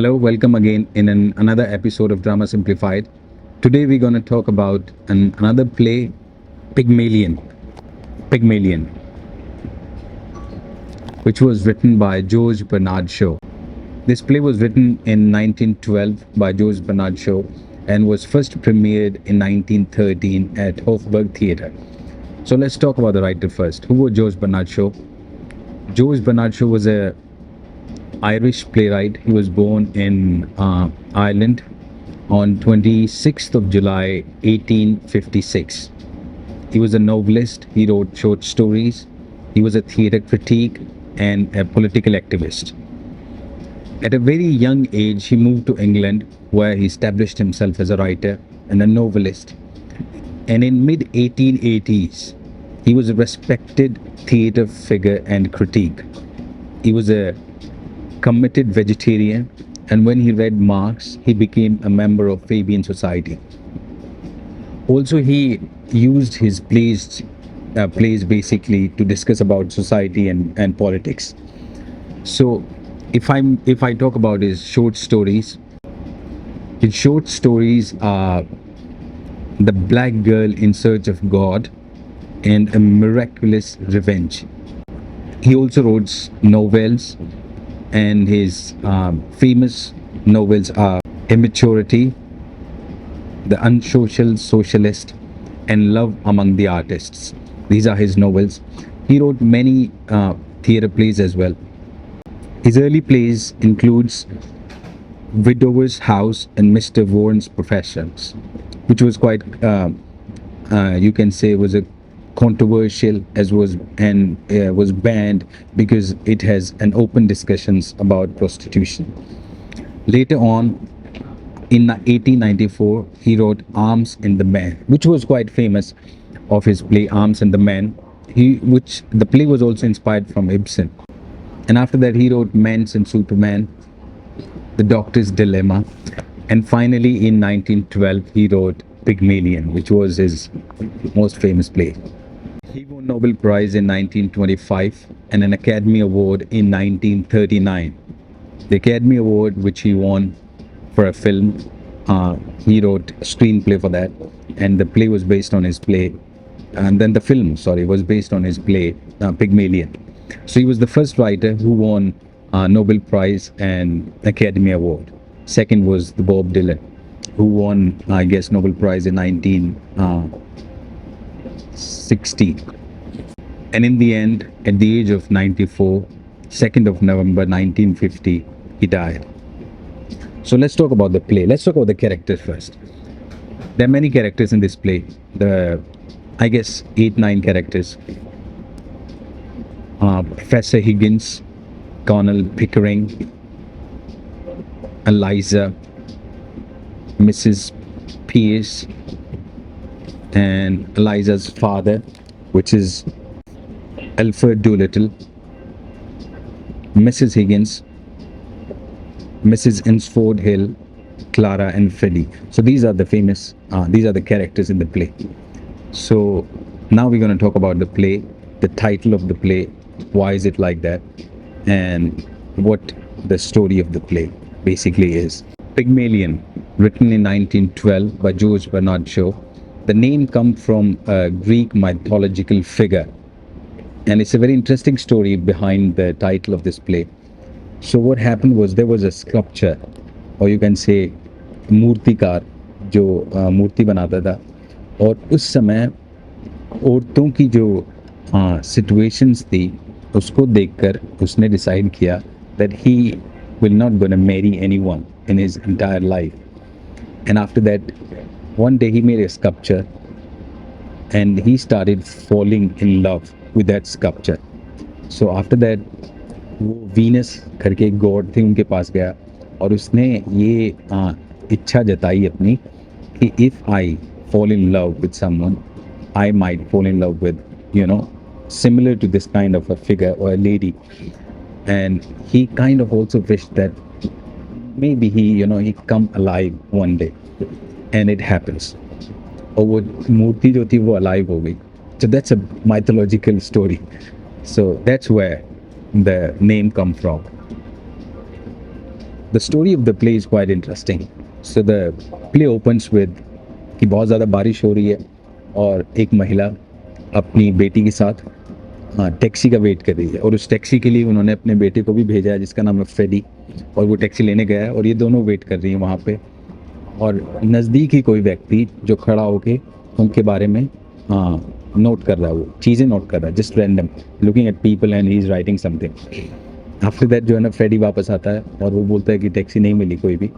Hello, welcome again in another episode of Drama Simplified. Today we're going to talk about another play, Pygmalion. Pygmalion, which was written by George Bernard Shaw. This play was written in 1912 by George Bernard Shaw and was first premiered in 1913 at Hofburg Theatre. So let's talk about the writer first. Who was George Bernard Shaw? George Bernard Shaw was a Irish playwright. He was born in Ireland on 26th of July 1856. He was a novelist. He wrote short stories. He was a theatre critic and a political activist. At a very young age, he moved to England, where he established himself as a writer and a novelist. And in mid-1880s, he was a respected theatre figure and critic. He was a committed vegetarian, and when he read Marx, he became a member of Fabian Society. Also, he used his plays basically to discuss about society and politics. So, if I talk about his short stories are The Black Girl in Search of God and A Miraculous Revenge. He also wrote novels, and his famous novels are Immaturity, The Unsocial Socialist, and Love Among the Artists. These are his novels. He wrote many theatre plays as well. His early plays includes Widower's House and Mr. Warren's Professions, which was quite, you can say, was a controversial was banned because it has an open discussions about prostitution. Later on, in 1894, he wrote Arms and the Man, which was quite famous of his play Arms and the Man, which the play was also inspired from Ibsen. And after that, he wrote Men's and Superman, The Doctor's Dilemma, and finally in 1912, he wrote Pygmalion, which was his most famous play. He won Nobel Prize in 1925 and an Academy Award in 1939. The Academy Award, which he won for a film, he wrote a screenplay for that, and the play was based on his play. And then the film, was based on his play, Pygmalion. So he was the first writer who won Nobel Prize and Academy Award. Second was the Bob Dylan, who won, I guess, Nobel Prize in 1960. And in the end, at the age of 94, 2nd of November 1950, he died. So let's talk about the play. Let's talk about the characters first. There are many characters in this play. I guess 8-9 characters. Professor Higgins, Colonel Pickering, Eliza, Mrs. Pierce, and Eliza's father, which is Alfred Doolittle, Mrs. Higgins, Mrs. Insford Hill, Clara, and Freddie. So these are the characters in the play. So now we're going to talk about the play, the title of the play, why is it like that, and what the story of the play basically is. Pygmalion, written in 1912 by George Bernard Shaw. The name comes from a Greek mythological figure, and it's a very interesting story behind the title of this play. So what happened was, there was a sculpture, or you can say मूर्तिकार, जो मूर्ति बनाता था, और उस समय औरतों की जो situations थी, उसको देखकर उसने decide किया that he will not gonna marry anyone in his entire life. And after that, one day he made a sculpture and he started falling in love with that sculpture. So after that, वो Venus करके एक God थे, उनके पास गया और उसने ये इच्छा जताई अपनी कि if I fall in love with someone, I might fall in love with, similar to this kind of a figure or a lady. And he kind of also wished that maybe he come alive one day, and it happens. और वो मूर्ति जो थी वो alive हो गई. So that's a mythological story. So that's where the name come from. The story of the play is quite interesting. So the play opens with कि बहुत ज़्यादा बारिश हो रही है और एक महिला अपनी बेटी के साथ टैक्सी का वेट कर रही है, और उस टैक्सी के लिए उन्होंने अपने बेटे को भी भेजा है जिसका नाम है फ्रेडी, और वो टैक्सी लेने गया है और ये दोनों वेट कर रही हैं वहाँ पे. और नज़दीक ही कोई व्यक्ति जो खड़ा होके उनके बारे में नोट कर रहा है, वो चीज़ें नोट कर रहा है, just random looking at people and he is writing something. After that जो है ना फ्रेडी वापस आता है और वो बोलता है कि टैक्सी नहीं मिली कोई भी.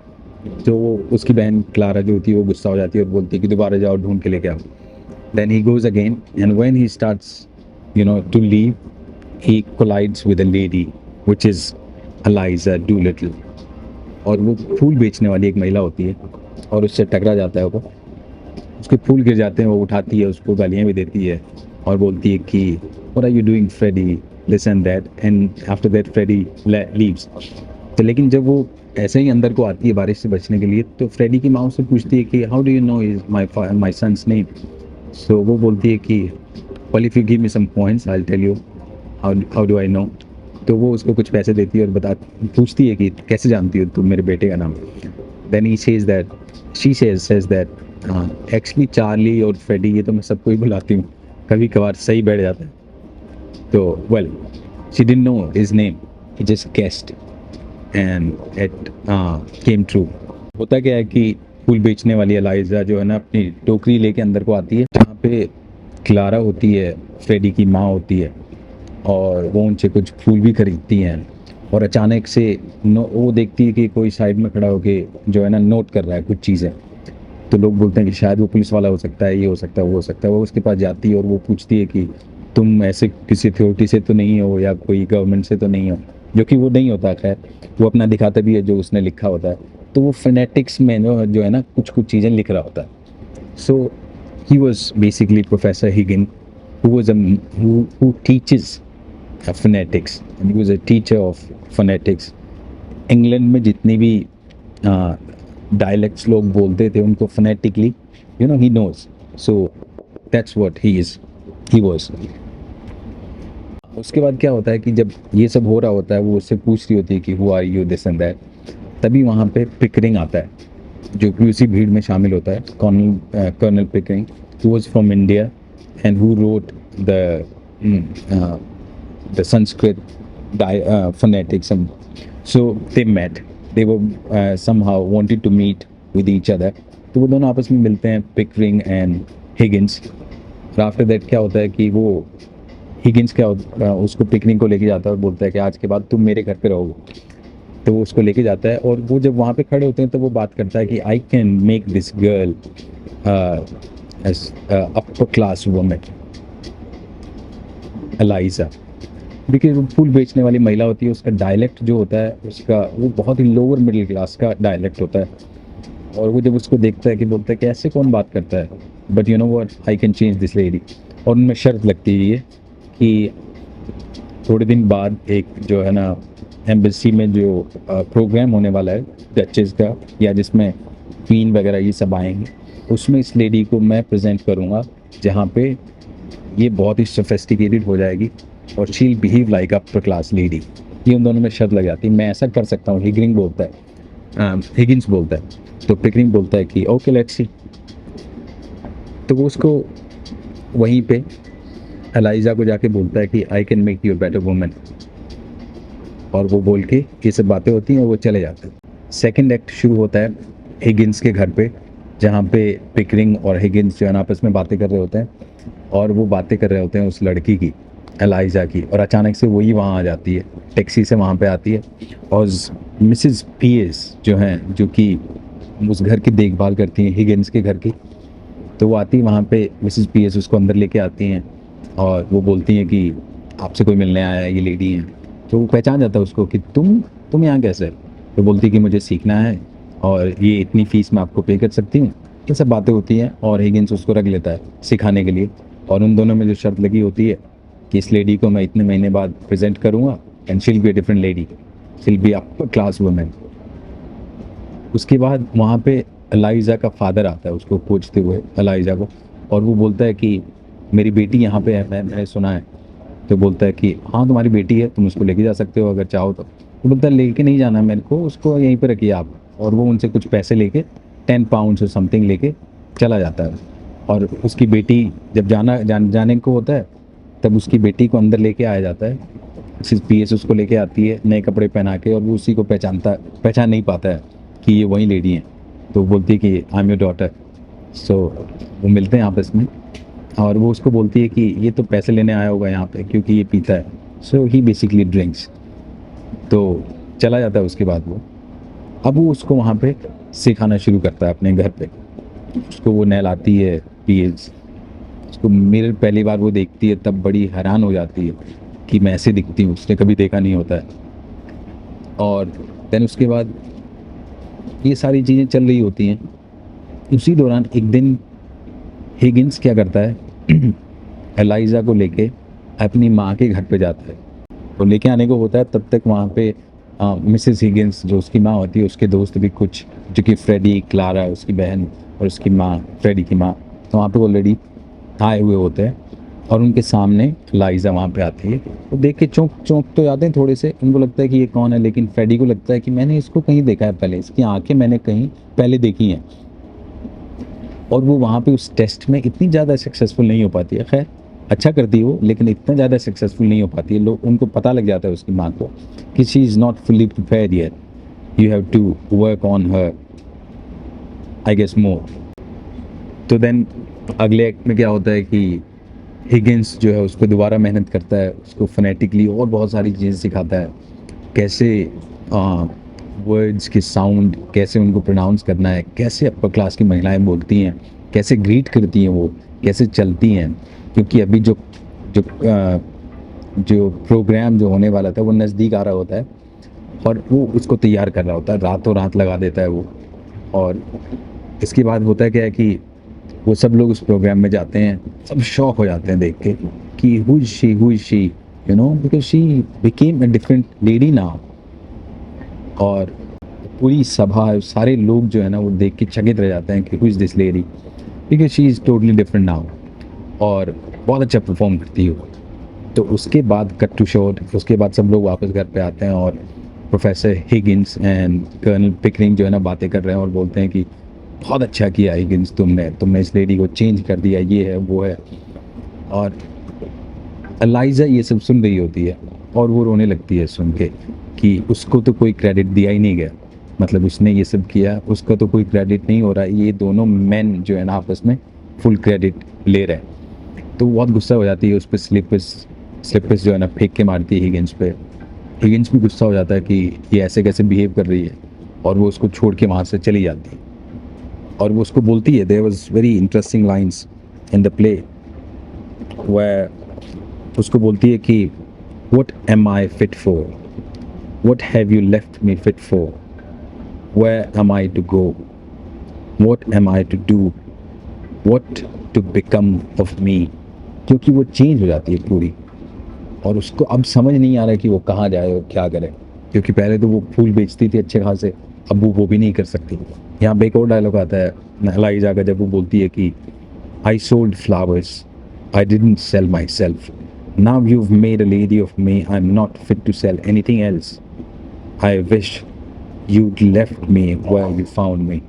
तो उसकी बहन क्लारा जो होती है वो गुस्सा हो जाती है और बोलती है कि दोबारा जाओ ढूंढ के लेके आओ. Then he goes again and when he starts to leave he collides with a lady which is Eliza Doolittle. और वो फूल बेचने वाली एक महिला होती है और उससे टकरा जाता है. वो उसके फूल गिर जाते हैं, वो उठाती है, उसको गालियाँ भी देती है और बोलती है कि what are you doing Freddie, this and that, and after that Freddie leaves. तो लेकिन जब वो ऐसे ही अंदर को आती है बारिश से बचने के लिए, तो फ्रेडी की माँ उससे पूछती है कि how do you know is my son's name. So वो बोलती है कि well if you give me some points I'll tell you how do I know. तो वो उसको कुछ पैसे देती है और पूछती है कि कैसे जानती हो तुम मेरे बेटे का नाम. Then he says that she says that actually Charlie और फ्रेडी ये तो मैं सबको ही बुलाती हूँ, कभी कभार सही बैठ जाता है. तो well she didn't know his name, he just guessed and it came true. होता क्या है कि फूल बेचने वाली एलाइजा जो है ना अपनी टोकरी लेके अंदर को आती है जहाँ पे क्लारा होती है, फ्रेडी की माँ होती है, और वो उनसे कुछ फूल भी खरीदती हैं. और अचानक से वो देखती है कि कोई साइड में खड़ा होके जो है ना नोट कर रहा है कुछ चीज़ें. तो लोग बोलते हैं कि शायद वो पुलिस वाला हो सकता है, ये हो सकता है, वो हो सकता है. वो उसके पास जाती है और वो पूछती है कि तुम ऐसे किसी अथॉरिटी से तो नहीं हो या कोई गवर्नमेंट से तो नहीं हो, जो कि वो नहीं होता. खैर वो अपना दिखाता भी है जो उसने लिखा होता है. तो वो फोनेटिक्स में जो है ना कुछ कुछ चीज़ें लिख रहा होता है. So he was basically professor Higgins who teaches phonetics, and he was a teacher of phonetics. England में जितनी भी डायलेक्ट्स लोग बोलते थे उनको phonetically he knows. So that's what he was. उसके बाद क्या होता है कि जब ये सब हो रहा होता है वो उससे पूछ रही होती है कि who are you this and that. तभी वहाँ पे पिकरिंग आता है जो कि उसी भीड़ में शामिल होता है. Colonel Pickering who was from India and who wrote the Sanskrit phonetics. And so they met. They were somehow wanted to meet with each other. तो वो दोनों आपस में मिलते हैं, पिकरिंग एंड हिगिंस. और आफ्टर दैट क्या होता है कि वो हिगिंस उसको पिकरिंग को लेके जाता है और बोलता है कि आज के बाद तुम मेरे घर पे रहोगे. तो वो उसको लेके जाता है और वो जब वहाँ पे खड़े होते हैं तो वो बात करता है कि I can make this girl as upper class woman Eliza. देखिए वो फूल बेचने वाली महिला होती है, उसका डायलेक्ट जो होता है उसका वो बहुत ही लोअर मिडिल क्लास का डायलेक्ट होता है. और वो जब उसको देखता है कि बोलता है कि ऐसे कौन बात करता है, but you know what I can change this lady. और उनमें शर्त लगती है ये कि थोड़े दिन बाद एक जो है ना एम्बेसी में जो प्रोग्राम होने वाला है डचेस का, या जिसमें क्वीन वगैरह ये सब आएंगे, उसमें इस लेडी को मैं प्रेजेंट करूँगा जहाँ पे ये बहुत ही सोफिस्टिकेटेड हो जाएगी और she will behave like upper class lady. ये उन दोनों में शर्त लग जाती है. मैं ऐसा कर सकता हूँ, हिगिंस बोलता है. तो पिकरिंग बोलता है कि ओके लेट्स सी. तो वो उसको वहीं पे एलाइजा को जाके बोलता है कि I can make you a better woman. और वो बोल के ये सब बातें होती हैं और वो चले जाते हैं. सेकेंड एक्ट शुरू होता है हिगिंस के घर पे, जहाँ पे पिकरिंग और हिगिंस जो है आपस में बातें कर रहे होते हैं. और वो बातें कर रहे होते हैं उस लड़की की, एलाइजा की. और अचानक से वही वहाँ आ जाती है, टैक्सी से वहाँ पे आती है. और मिसेस पीएस जो हैं, जो कि उस घर की देखभाल करती हैं हिगिंस के घर की, तो वो आती है वहाँ पे. मिसेस पीएस उसको अंदर लेके आती हैं और वो बोलती हैं कि आपसे कोई मिलने आया है, ये लेडी हैं. तो वो पहचान जाता है उसको कि तुम यहाँ कैसे. तो बोलती है कि मुझे सीखना है और ये इतनी फ़ीस मैं आपको पे कर सकती हूँ. ये सब बातें होती हैं और हिगिंस उसको रख लेता है सिखाने के लिए. और उन दोनों में जो शर्त लगी होती है कि इस लेडी को मैं इतने महीने बाद प्रेजेंट करूँगा and she'll be a different lady, she'll be upper class women. उसके बाद वहाँ पे एलाइजा का फादर आता है उसको पूछते हुए एलाइजा को, और वो बोलता है कि मेरी बेटी यहाँ पे है, मैंने सुना है. तो बोलता है कि हाँ तुम्हारी बेटी है, तुम उसको लेके जा सकते हो अगर चाहो तो. वो बोलता है लेके नहीं जाना मेरे को, उसको यहीं पे रखिए आप। और वो उनसे कुछ पैसे लेके 10 पाउंड और समथिंग लेके चला जाता है। और उसकी बेटी जब जाने को होता है, तब उसकी बेटी को अंदर लेके आया जाता है। पीएस उसको लेके आती है नए कपड़े पहना के, और वो उसी को पहचान नहीं पाता है कि ये वही लेडी है। तो वो बोलती है कि आई एम योर डॉटर। सो वो मिलते हैं आपस में, और वो उसको बोलती है कि ये तो पैसे लेने आया होगा यहाँ पे क्योंकि ये पीता है। सो ही बेसिकली ड्रिंक्स। तो चला जाता है उसके बाद वो। अब वो उसको वहाँ पे सिखाना शुरू करता है अपने घर पे। उसको वो नहलाती है पीएस। उसको मिरर पहली बार वो देखती है तब बड़ी हैरान हो जाती है कि मैं ऐसे दिखती हूँ, उसने कभी देखा नहीं होता है। और देन उसके बाद ये सारी चीज़ें चल रही होती हैं। उसी दौरान एक दिन हिगिंस क्या करता है एलाइजा को लेके अपनी माँ के घर पे जाता है। तो लेके आने को होता है, तब तक वहाँ पे मिसेस हिगिंस जो उसकी माँ होती है, उसके दोस्त भी कुछ, जो कि फ्रेडी, क्लारा उसकी बहन, और उसकी माँ फ्रेडी की माँ, तो वहाँ पे ऑलरेडी आए हुए होते हैं। और उनके सामने लाइजा वहाँ पे आती है। वो देख के चौंक चौंक तो जाते हैं थोड़े से, उनको लगता है कि ये कौन है, लेकिन फ्रेडी को लगता है कि मैंने इसको कहीं देखा है पहले, इसकी आंखें मैंने कहीं पहले देखी हैं। और वो वहाँ पे उस टेस्ट में इतनी ज़्यादा सक्सेसफुल नहीं हो पाती है। खैर अच्छा करती है वो, लेकिन इतना ज़्यादा सक्सेसफुल नहीं हो पाती है। लोग, उनको पता लग जाता है उसकी माँ को कि she is not fully prepared yet, you have to work on her I guess more. तो देन अगले एक्ट में क्या होता है कि हिगिंस जो है उस पर दोबारा मेहनत करता है, उसको फोनेटिकली और बहुत सारी चीज़ें सिखाता है, कैसे वर्ड्स के साउंड, कैसे उनको प्रोनाउंस करना है, कैसे अपर क्लास की महिलाएं बोलती हैं, कैसे ग्रीट करती हैं वो, कैसे चलती हैं। क्योंकि अभी जो जो आ, जो प्रोग्राम जो होने वाला था वो नज़दीक आ रहा होता है, और वो उसको तैयार कर रहा होता है, रातों रात लगा देता है वो। और इसके बाद होता है क्या है कि वो सब लोग उस प्रोग्राम में जाते हैं, सब शॉक हो जाते हैं देख के कि who is she, you know, because she became a different lady now. और पूरी सभा, सारे लोग जो है ना वो देख के चकित रह जाते हैं कि who is this lady, because she is totally different now. और बहुत अच्छा परफॉर्म करती है वो। तो उसके बाद कट टू शॉट, उसके बाद सब लोग वापस घर पे आते हैं, और professor Higgins and colonel Pickering जो है ना बातें कर रहे हैं और बोलते हैं कि बहुत अच्छा किया हिगिंस, तुमने इस लेडी को चेंज कर दिया, ये है वो है। और एलाइजा ये सब सुन रही होती है, और वो रोने लगती है सुन के कि उसको तो कोई क्रेडिट दिया ही नहीं गया, मतलब उसने ये सब किया, उसका तो कोई क्रेडिट नहीं हो रहा, ये दोनों मैन जो है ना आपस में फुल क्रेडिट ले रहे हैं। तो बहुत गुस्सा हो जाती है उस पर, स्लिपर्स जो है ना फेंक के मारती है हिगिंस पे। हिगिंस भी गुस्सा हो जाता है कि ये ऐसे कैसे बिहेव कर रही है, और वो उसको छोड़ के वहाँ से चली जाती है। और वो उसको बोलती है, there was very interesting lines in the play, वह उसको बोलती है कि what am I fit for, what have you left me fit for, where am I to go, what am I to do, what to become of me. क्योंकि वो change हो जाती है पूरी, और उसको अब समझ नहीं आ रहा है कि वो कहाँ जाए और क्या करे। क्योंकि पहले तो वो फूल बेचती थी अच्छे खासे, अब वो भी नहीं कर सकती। यहाँ पे एक और डायलॉग आता है एलाइजा का, जब वो बोलती है कि I sold flowers, I didn't sell my myself you've made a lady of me, I am not fit to sell anything else, I wish you'd left me where you found me।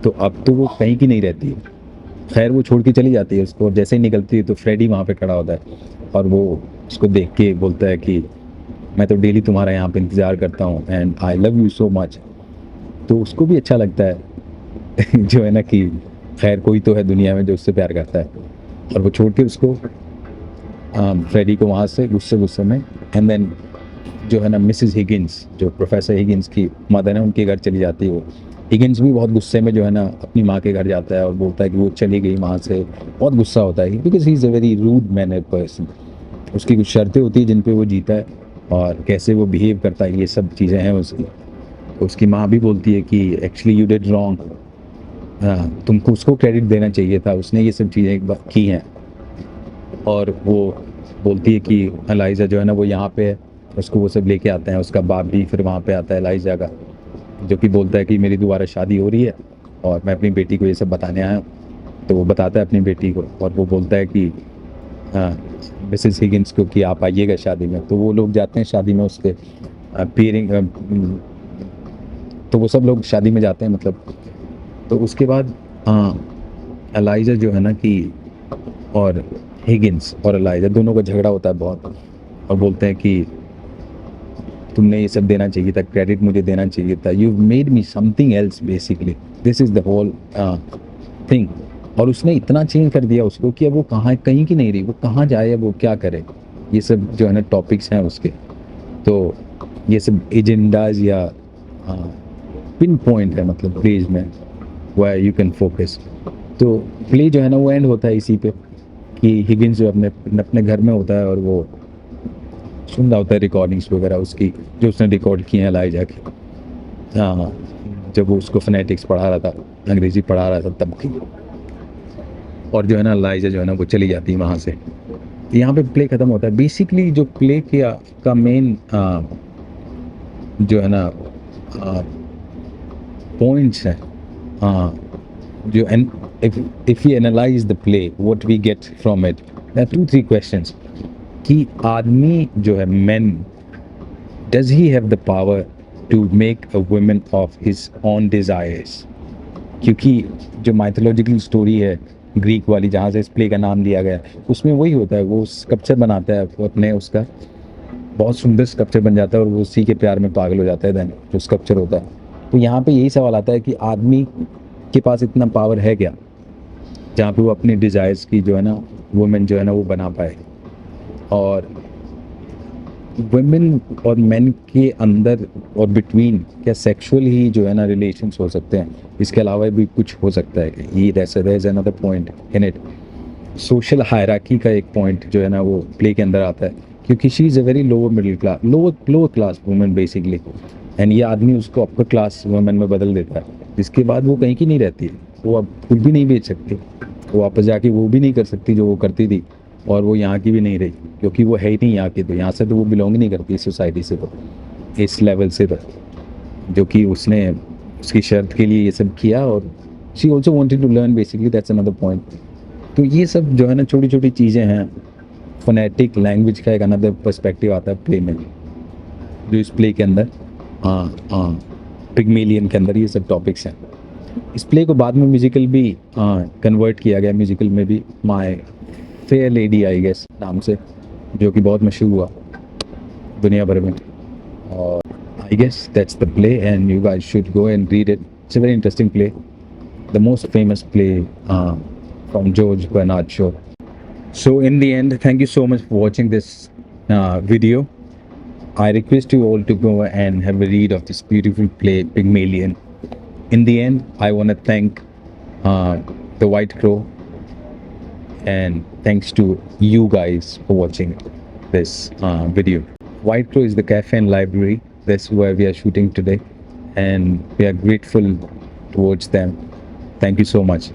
तो अब तो वो कहीं की नहीं रहती है। खैर वो छोड़ के चली जाती है उसको, और जैसे ही निकलती है तो फ्रेडी वहाँ पे खड़ा होता है, और वो उसको देख के बोलता है कि मैं तो डेली तुम्हारा यहाँ पे इंतज़ार करता हूँ, and I love you so much. तो उसको भी अच्छा लगता है जो है ना कि खैर कोई तो है दुनिया में जो उससे प्यार करता है। और वो छोड़ के उसको फ्रेडी को वहाँ से गुस्से में, एंड देन जो है ना मिसेस हिगिंस, जो प्रोफेसर हिगिंस की मदर है, उनके घर चली जाती है वो। हिगिंस भी बहुत गुस्से में जो है ना अपनी माँ के घर जाता है और बोलता है कि वो चली गई वहाँ से। बहुत गुस्सा होता है because he is a very rude manner person. उसकी कुछ शर्तें होती है जिन पे वो जीता है, और कैसे वो बिहेव करता है, ये सब चीज़ें हैं उसकी। उसकी माँ भी बोलती है कि एक्चुअली यू डिड रॉन्ग, तुमको उसको क्रेडिट देना चाहिए था, उसने ये सब चीज़ें की हैं। और वो बोलती है कि एलाइजा जो है ना वो यहाँ पे है, उसको वो सब लेके आते हैं। उसका बाप भी फिर वहाँ पे आता है एलाइजा का, जो कि बोलता है कि मेरी दोबारा शादी हो रही है और मैं अपनी बेटी को ये सब बताने आया हूँ। तो वो बताता है अपनी बेटी को, और वो बोलता है कि मिसेस हिगिंस को कि आप आइएगा शादी में। तो वो लोग जाते हैं शादी में उसके, अपीयरिंग, तो वो सब लोग शादी में जाते हैं मतलब। तो उसके बाद एलाइजा जो है ना कि, और हिगिंस और एलाइजा दोनों का झगड़ा होता है बहुत, और बोलते हैं कि तुमने ये सब देना चाहिए था, क्रेडिट मुझे देना चाहिए था, you made me something else basically, this is the whole thing. और उसने इतना चेंज कर दिया उसको कि अब वो कहाँ, कहीं की नहीं रही, वो कहाँ जाए, अब वो क्या करे, ये सब जो है ना टॉपिक्स हैं उसके। तो ये सब एजेंडाज या पिन पॉइंट है मतलब प्लेज में, वाई यू कैन फोकस। तो प्ले जो है ना वो एंड होता है इसी पे कि हिगिंस जो अपने अपने घर में होता है और वो सुन रहा होता है रिकॉर्डिंग्स वगैरह उसकी, जो उसने रिकॉर्ड किए हैं लाई जाके। हाँ, जब वो उसको फोनेटिक्स पढ़ा रहा था, अंग्रेजी पढ़ा रहा था तब की। और जो है ना लाइजा जो है ना वो चली जाती है वहाँ से। यहाँ पे प्ले ख़त्म होता है बेसिकली। जो प्ले का मेन जो है ना पॉइंट्स है, जो if we analyze the play, what we get from it, there are 2-3 questions कि आदमी जो है, man, does he have the power to make a woman of his own desires? क्योंकि जो माइथोलॉजिकल स्टोरी है ग्रीक वाली, जहाँ से इस प्ले का नाम लिया गया है, उसमें वही होता है, वो स्कल्पचर बनाता है वो अपने, उसका बहुत सुंदर स्कल्पचर बन जाता है और वो उसी के प्यार में पागल हो जाता है देन जो स्कल्पचर होता है। तो यहाँ पे यही सवाल आता है कि आदमी के पास इतना पावर है क्या, जहाँ पे वो अपनी डिज़ायर्स की जो है ना वुमेन जो है ना वो बना पाए। और वुमेन और मेन के अंदर और बिटवीन क्या सेक्सुअल ही जो है ना रिलेशंस हो सकते हैं, इसके अलावा भी कुछ हो सकता है? ये there is another point in it. Social hierarchy का एक पॉइंट जो है ना वो प्ले के अंदर आता है, क्योंकि she is a very lower middle class, lower class women basically, and ये आदमी उसको अपर क्लास वुमेन में बदल देता है, जिसके बाद वो कहीं की नहीं रहती है, वो अब फूल भी नहीं बेच सकती, वो वापस जाके वो भी नहीं कर सकती जो वो करती थी, और वो यहाँ की भी नहीं रही क्योंकि वो है ही नहीं यहाँ की, तो यहाँ से तो वो बिलोंग ही नहीं करती इस सोसाइटी से, तो इस लेवल से तो, जो कि उसने उसकी शर्त के लिए ये सब किया। और she also wanted to learn basically, that's another point. तो ये सब जो है ना छोटी छोटी चीज़ें हैं। फोनेटिक लैंग्वेज का एक अनदर पर्सपेक्टिव आता है प्ले में, जो इस प्ले के अंदर, हाँ, पिग्मेलियन के अंदर ये सब टॉपिक्स हैं। इस प्ले को बाद में म्यूजिकल भी कन्वर्ट किया गया, म्यूजिकल में भी, my fair lady I guess नाम से, जो कि बहुत मशहूर हुआ दुनिया भर में। और I guess that's the play and you guys should go and read it, it's a very interesting play, the most famous play from George Bernard Shaw. So in the end, thank you so much for watching this video. I request you all to go and have a read of this beautiful play Pygmalion. In the end, I want to thank the White Crow, and thanks to you guys for watching this video. White Crow is the cafe and library. That's where we are shooting today, and we are grateful towards them. Thank you so much.